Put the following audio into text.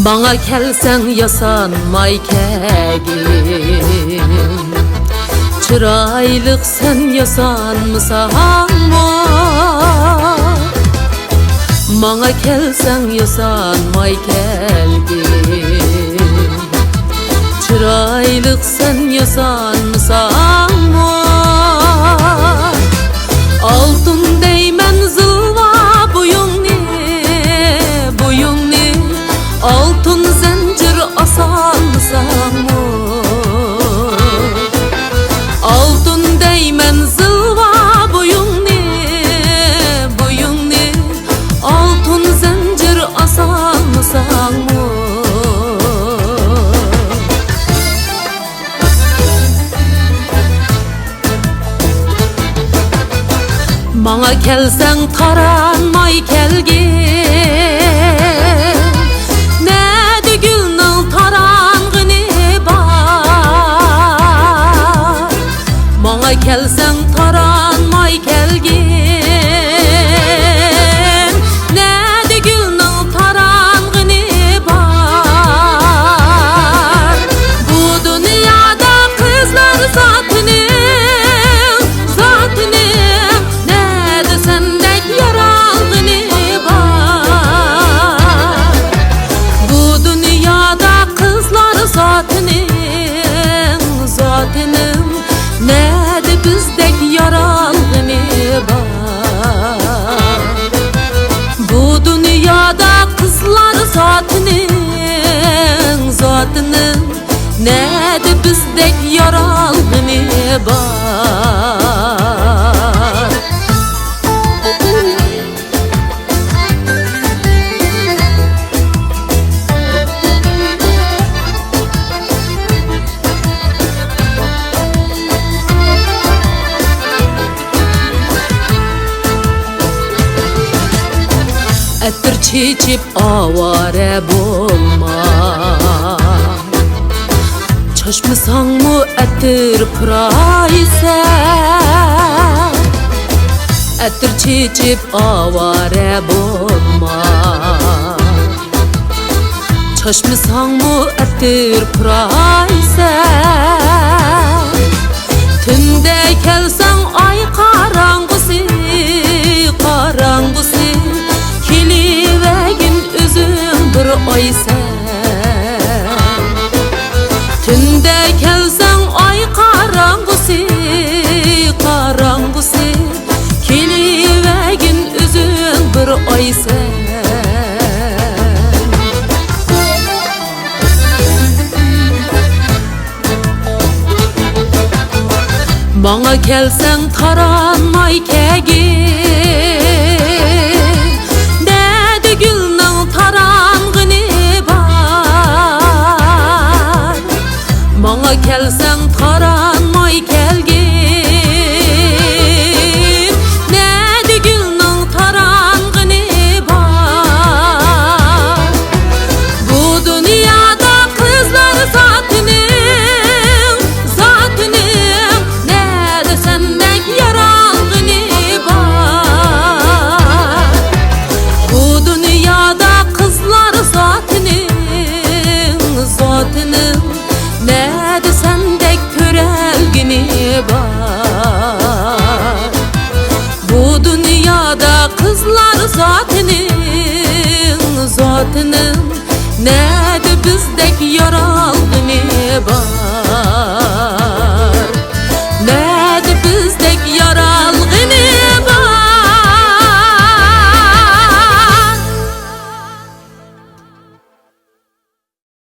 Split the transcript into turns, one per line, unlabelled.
Bana kelsen yasanmay kegim, çıraylık sen yasanmısan mı? Bana kelsen yasanmay kelgim, çıraylık sen yasanmısan mı? Altın değmen zılva boyunni, boyunni, altın zincir asanmısan mı? Altın değmen zılva boyunni, boyunni, altın zincir asanmısan mı? Bana kelsen taranmay kelgin, näde gülnün tarangıny bar. Bana kelsen taranmay kelgin, näde gülnün tarangıny bar. Bu dünyada kızlar zatyny, zatyny, sendek yaralgını var. Bu dünyada kızlar zatının, zatının, ne de bizdek yaralgını var. Bu dünyada kızlar zatının, zatının, ne de bizdek yaralgını var. Ettir çiçip avare bulma, çaşmısan mı ettir pırayse? Ettir çiçip avare bulma, çaşmısan mı ettir pırayse? Tünde kelsen ay karangısı, karangısı, kilivegin üzüm bir oysa. Tünde kelsen ay karangısı, karangısı, kilivegin üzüm bir oysa. Bana kelsen taranmay kegin, näde gülnün tarangıny bar. Bana kelsen taranmay kelgin, näde gülnün tarangıny bar. Bu dünyada kızlar zatynym, zatynym, näde sendek yaralgıny bar. Bu dünyada kızlar zatynym, zatynym, näde sendek körelgini var. Bu dünyada kızlar zatynym, zatynym, näde bizdek yarar.